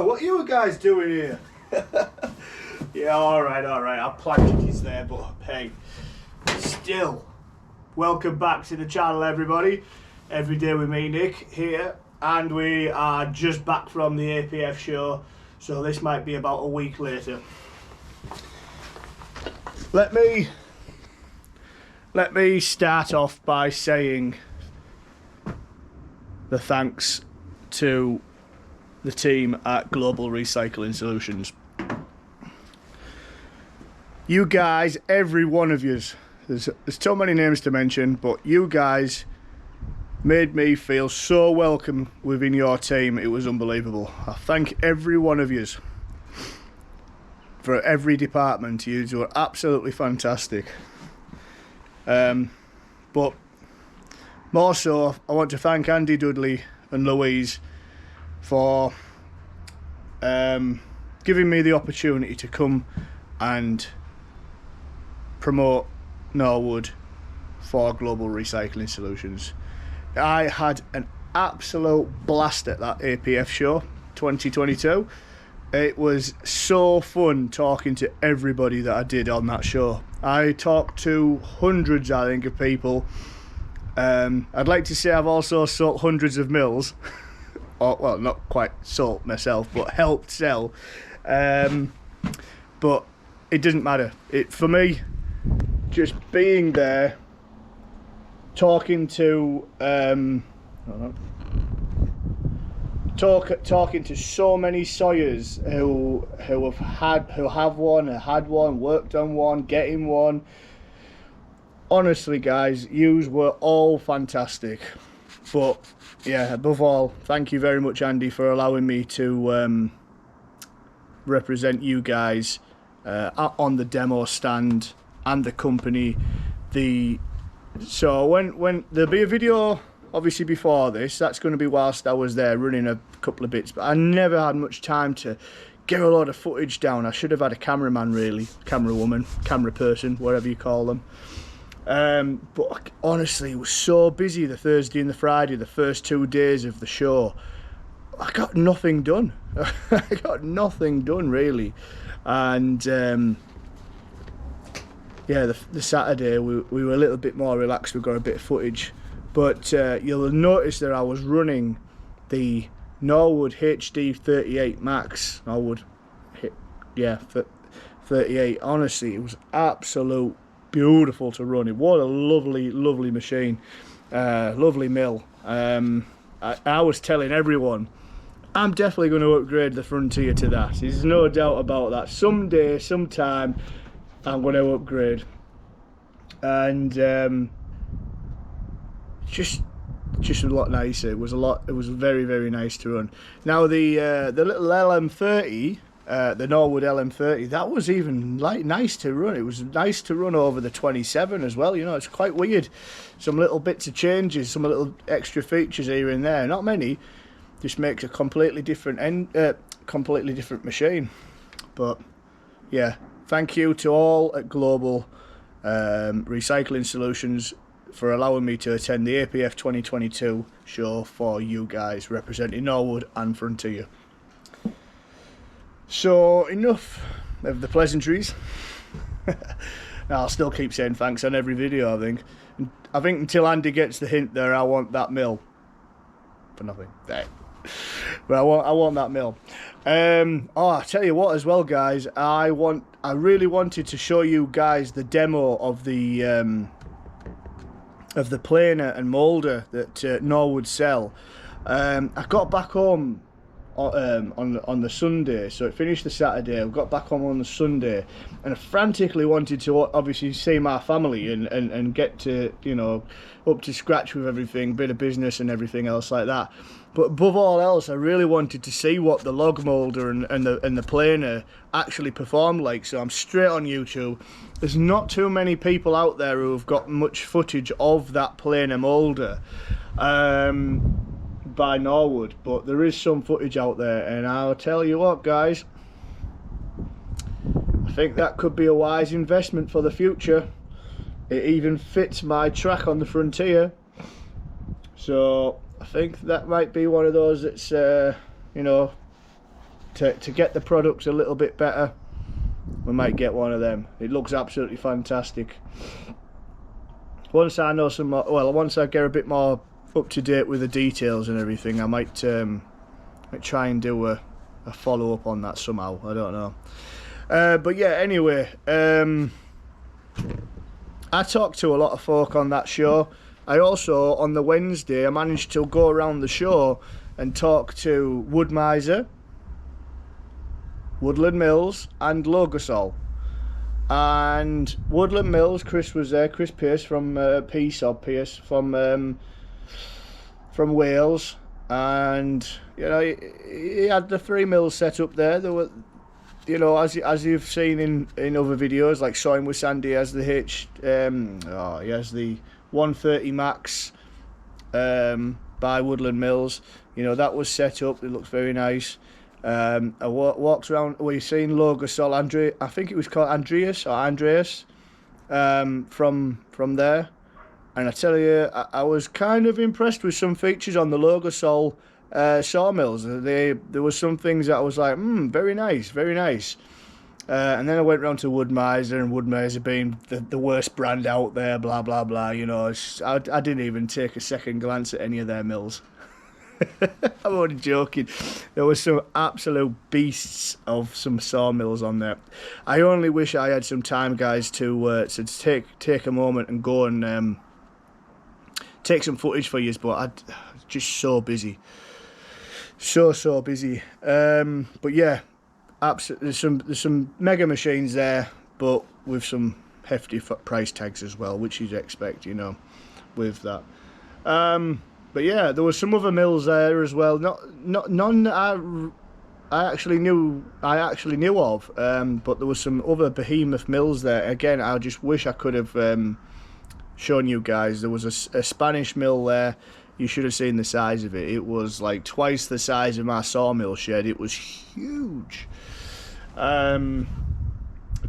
Yo, what you guys doing here? Yeah, alright, I planted it there, but hey, still, welcome back to the channel, everybody. Every day with me, Nick, here, and we are just back from the APF show, so this might be about a week later. Let me start off by saying the thanks to the team at Global Recycling Solutions. You guys, every one of yous, there's too many names to mention, but you guys made me feel so welcome within your team. It was unbelievable. I thank every one of yous for every department. You were absolutely fantastic. But more so, I want to thank Andy Dudley and Louise for giving me the opportunity to come and promote Norwood for Global Recycling Solutions. I had an absolute blast at that APF show 2022. It was so fun talking to everybody that I did on that show. I talked to hundreds, I think, of people. I'd like to say I've also sold hundreds of mills. Or, well, not quite sold myself, but helped sell. But it doesn't matter. For me, just being there, talking to talking to so many sawyers who had one, worked on one, getting one. Honestly, guys, yous were all fantastic. But yeah, above all, thank you very much, Andy, for allowing me to represent you guys on the demo stand and the company. So when there'll be a video obviously before this, that's going to be whilst I was there running a couple of bits, but I never had much time to get a lot of footage down. I should have had a cameraman, really, camera woman, camera person, whatever you call them. But honestly, it was so busy the Thursday and the Friday, the first 2 days of the show. I got nothing done. I got nothing done, really. And yeah, the Saturday we were a little bit more relaxed. We got a bit of footage, but you'll notice that I was running the Norwood HD 38 Max. Norwood, yeah, 38. Honestly, it was absolute beautiful to run. It was a lovely machine, lovely mill. I was telling everyone, I'm definitely going to upgrade the Frontier to that. There's no doubt about that. Someday, sometime, I'm going to upgrade. And just a lot nicer. It was very nice to run. Now the little LM30, the Norwood LM30, that was even nice to run. It was nice to run over the 27 as well. You know, it's quite weird. Some little bits of changes, some little extra features here and there. Not many. Just makes a completely different machine. But yeah, thank you to all at Global Recycling Solutions for allowing me to attend the APF 2022 show for you guys, representing Norwood and Frontier. So enough of the pleasantries. I'll still keep saying thanks on every video, I think until Andy gets the hint there, I want that mill for nothing. But I want that mill. Oh, I tell you what as well, guys, I really wanted to show you guys the demo of the planer and moulder that Norwood sell. I got back home on the Sunday, so it finished the Saturday. I got back home on the Sunday, and I frantically wanted to obviously see my family and get to, you know, up to scratch with everything, bit of business and everything else like that. But above all else, I really wanted to see what the log moulder and the planer actually performed like. So I'm straight on YouTube. There's not too many people out there who have got much footage of that planer moulder by Norwood, but there is some footage out there, and I'll tell you what, guys, I think that could be a wise investment for the future. It even fits my track on the Frontier, so I think that might be one of those that's you know, to get the products a little bit better, we might get one of them. It looks absolutely fantastic. Once I know some more, well, once I get a bit more up to date with the details and everything, I might try and do a follow up on that somehow. I don't know. But yeah, anyway, I talked to a lot of folk on that show. I also, on the Wednesday, I managed to go around the show and talk to Wood Miser, Woodland Mills and Logosol. And Woodland Mills, Chris was there, Chris Pierce from Pierce from Wales, and you know, he had the 3 mills set up there. There were, you know, as you've seen in other videos, like Sawing with Sandy has the he has the 130 Max by Woodland Mills. You know, that was set up. It looks very nice. I walked around. We've seen Logosol, I think it was called Andreas from there, and I tell you, I was kind of impressed with some features on the Logosol sawmills. There was some things that I was like, very nice, very nice. And then I went round to Wood Miser, and Wood Miser being the worst brand out there, blah blah blah. You know, I didn't even take a second glance at any of their mills. I'm only joking. There were some absolute beasts of some sawmills on there. I only wish I had some time, guys, to take a moment and go and take some footage for you, but I'm just so busy, so busy. But yeah, absolutely, there's some mega machines there, but with some hefty price tags as well, which you'd expect, you know, with that. But yeah, there were some other mills there as well. None that I actually knew of. But there was some other behemoth mills there. Again, I just wish I could have shown you guys. There was a Spanish mill there. You should have seen the size of it. It was like twice the size of my sawmill shed. It was huge.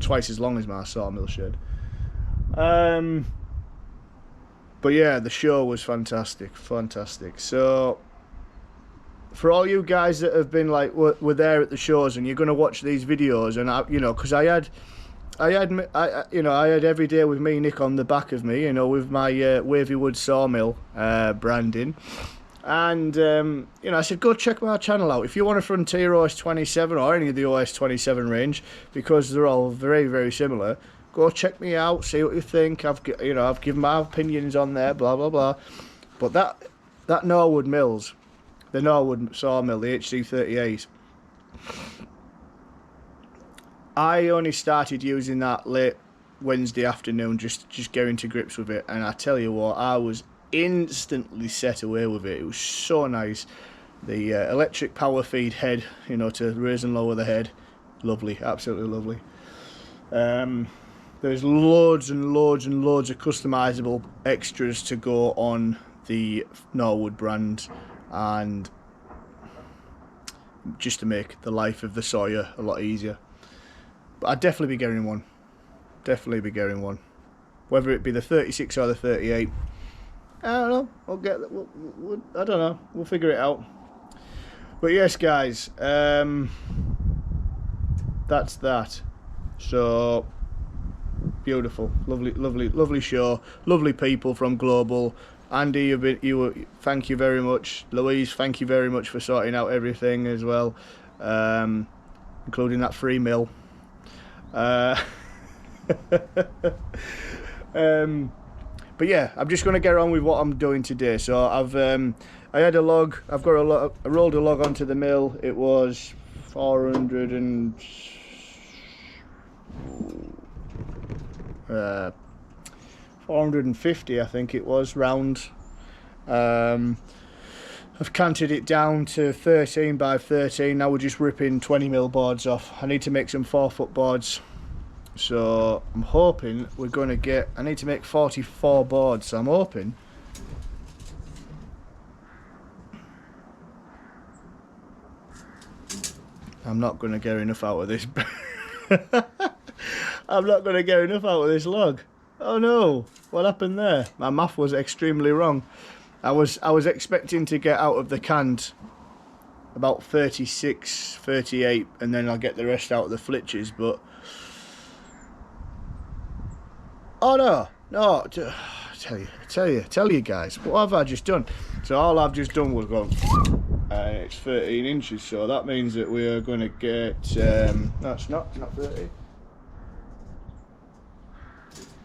Twice as long as my sawmill shed. But yeah, the show was fantastic. So, for all you guys that have been like, were there at the shows and you're going to watch these videos, and you know, because I had Every Day with Me Nick on the back of me, you know, with my Wavy Wood Sawmill branding. And, you know, I said, go check my channel out. If you want a Frontier OS27 or any of the OS27 range, because they're all very, very similar, go check me out, see what you think. I've given my opinions on there, blah blah blah. But that Norwood Mills, the Norwood sawmill, the HC38, I only started using that late Wednesday afternoon, just getting to grips with it, and I tell you what, I was instantly set away with it. It was so nice. The electric power feed head, you know, to raise and lower the head, lovely, absolutely lovely. There's loads and loads and loads of customizable extras to go on the Norwood brand, and just to make the life of the sawyer a lot easier. But I'd definitely be getting one. Whether it be the 36 or the 38, I don't know. I don't know. We'll figure it out. But yes, guys, that's that. So beautiful, lovely show, lovely people from Global. Andy, thank you very much. Louise, thank you very much for sorting out everything as well, including that free mill. But yeah, I'm just going to get on with what I'm doing today. So I had a log. I rolled a log onto the mill. It was 450, I think it was, round. I've canted it down to 13 by 13. Now we're just ripping 20mm boards off. I need to make some 4-foot boards, so I'm hoping we're going to get, I need to make 44 boards, so I'm hoping I'm not going to get enough out of this. I'm not going to get enough out of this log. Oh no, what happened there? My math was extremely wrong. I was expecting to get out of the canned about 36, 38, and then I'll get the rest out of the flitches. But oh no, tell you guys, what have I just done? So all I've just done was go, and it's 13 inches, so that means that we are going to get no, it's not 30.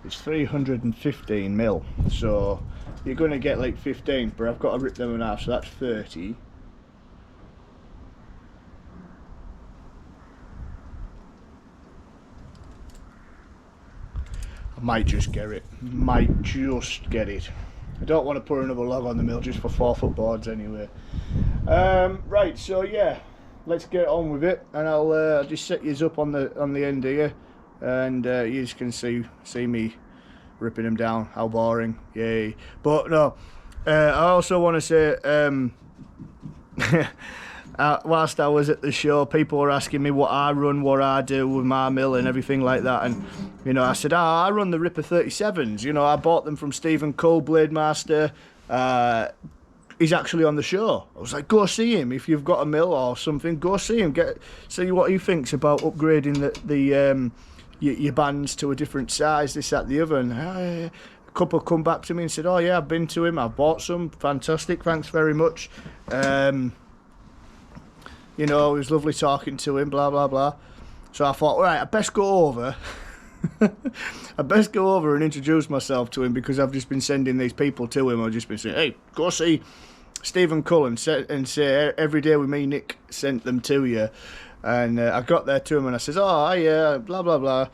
It's 315 mil, so you're going to get like 15, but I've got to rip them in half, so that's 30. I might just get it. I don't want to put another log on the mill just for 4-foot boards anyway. Right, so yeah, let's get on with it, and I'll just set you up on the end here, and you just can see me ripping them down. How boring, yay. But no, I also want to say, whilst I was at the show, people were asking me what I run, what I do with my mill and everything like that, and you know, I said, I run the Ripper 37s. You know, I bought them from Stephen Cole, Blade Master. He's actually on the show. I was like, go see him if you've got a mill or something. Go see him. See what he thinks about upgrading your bands to a different size, this, that, the other. And a couple come back to me and said, oh yeah, I've been to him. I've bought some. Fantastic. Thanks very much. You know, it was lovely talking to him. Blah blah blah. So I thought, all right, I best go over. I best go over and introduce myself to him, because I've just been sending these people to him. I've just been saying, hey, go see Stephen Cullen and say every day with me, Nick sent them to you. And I got there to him and I says, oh, hi, blah blah blah,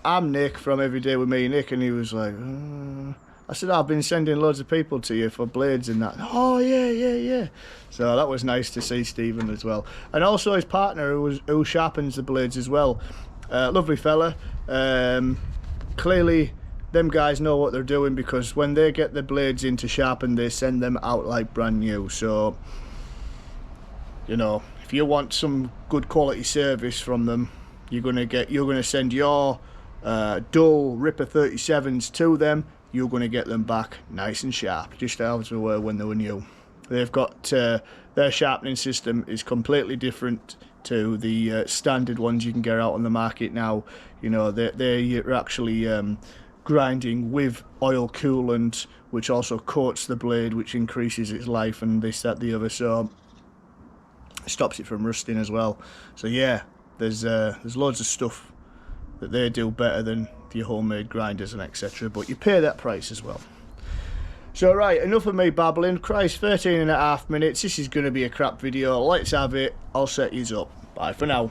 I'm Nick from Every Day with Me, Nick. And he was like, I said, I've been sending loads of people to you for blades and that. Oh yeah. So that was nice to see Stephen as well, and also his partner who sharpens the blades as well. Lovely fella. Clearly them guys know what they're doing, because when they get the blades in to sharpen, they send them out like brand new. So you know, if you want some good quality service from them, you're gonna send your dull Ripper 37s to them. You're gonna get them back nice and sharp, just as they were when they were new. They've got their sharpening system is completely different to the standard ones you can get out on the market now. You know, they're actually grinding with oil coolant, which also coats the blade, which increases its life and this, that, the other. So stops it from rusting as well. So yeah, there's loads of stuff that they do better than your homemade grinders and etc. But you pay that price as well. So right, enough of me babbling. Christ, 13.5 minutes. This is going to be a crap video. Let's have it. I'll set yous up. Bye for now.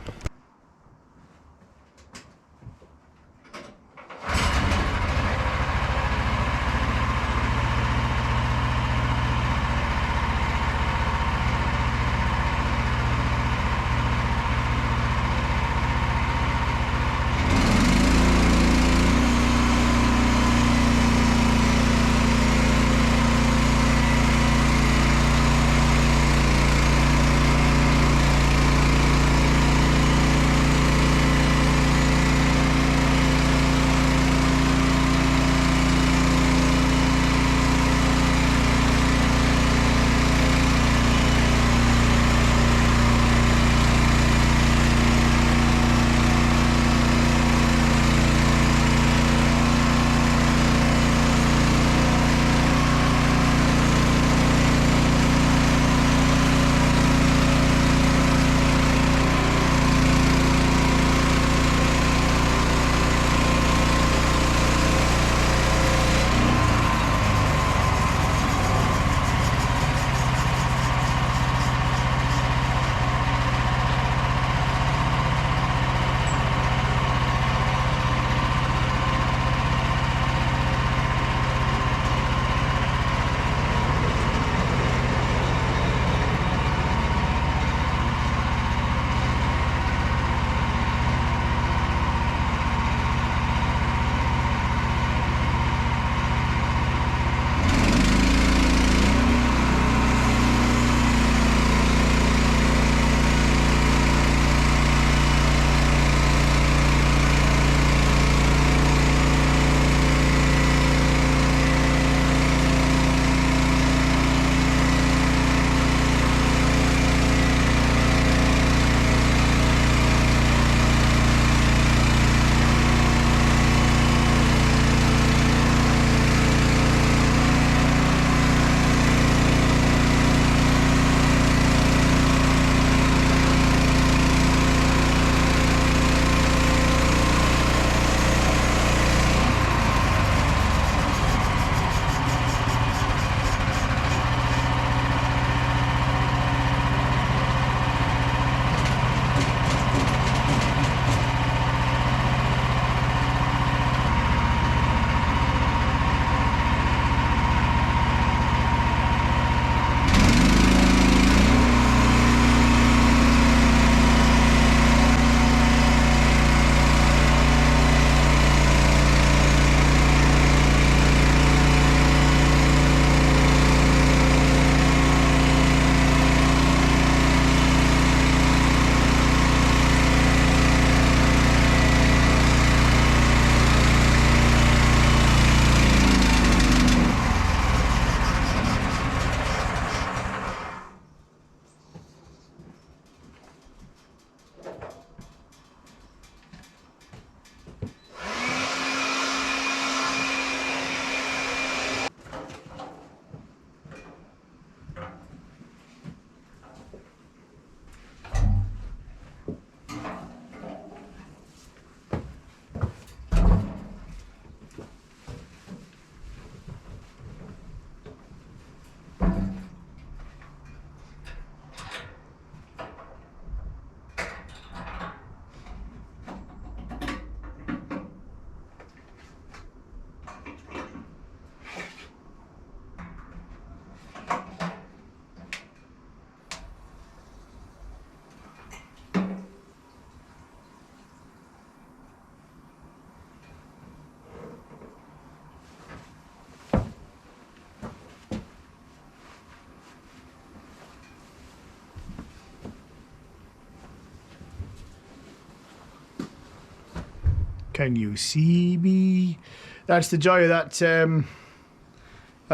Can you see me? That's the joy of that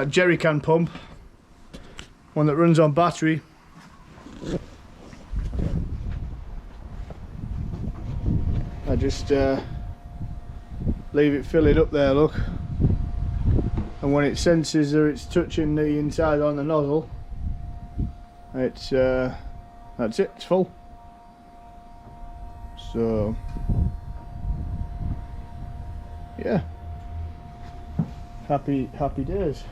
jerry can pump. One that runs on battery. I just leave it filling up there, look. And when it senses that it's touching the inside on the nozzle, it's that's it, it's full. So yeah, happy days.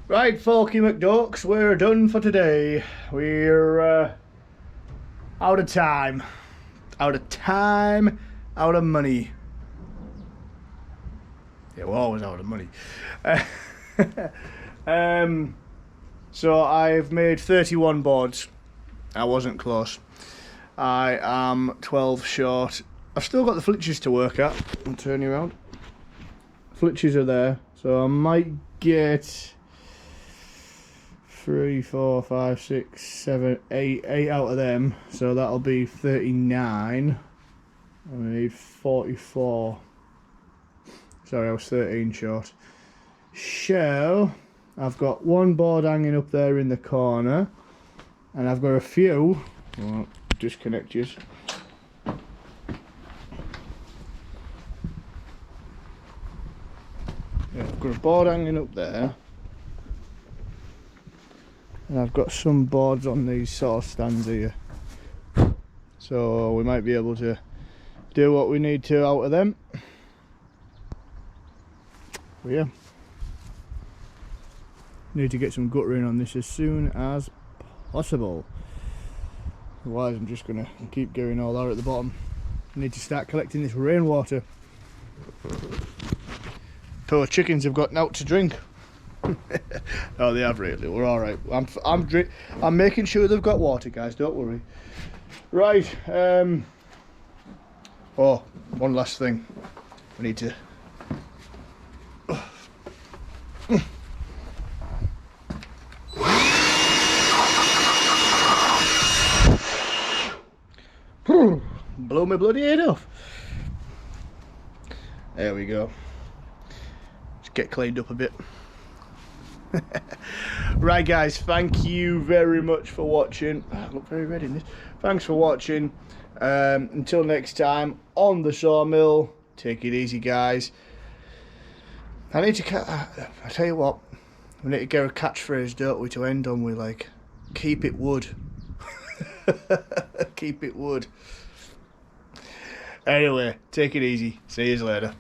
Right, Folky McDucks, we're done for today. We're out of time. Out of money. Yeah, we're always out of money. So I've made 31 boards. I wasn't close. I am 12 short. I've still got the flitches to work at. I'll turn you around. Flitches are there, so I might get 3, 4, 5, 6, 7, 8 out of them, so that'll be 39. I need 44. Sorry, I was 13 short. So I've got one board hanging up there in the corner, and I've got a few. Well, disconnect you. Yeah, I've got a board hanging up there. And I've got some boards on these sort of stands here, so we might be able to do what we need to out of them. But yeah, need to get some guttering on this as soon as possible, otherwise I'm just going to keep going all out at the bottom. I need to start collecting this rainwater. Poor chickens have got naught to drink. Oh, they have really. We're all right. I'm making sure they've got water, guys. Don't worry. Right. Oh, one last thing. We need to. blew my bloody head off. There we go. Just get cleaned up a bit. Right guys, thank you very much for watching. I look very red in this. Thanks for watching. Until next time on the Sawmill, take it easy guys. I need to I tell you what, we need to get a catchphrase, don't we, to end on with, like, keep it wood. Keep it wood. Anyway, take it easy. See you later.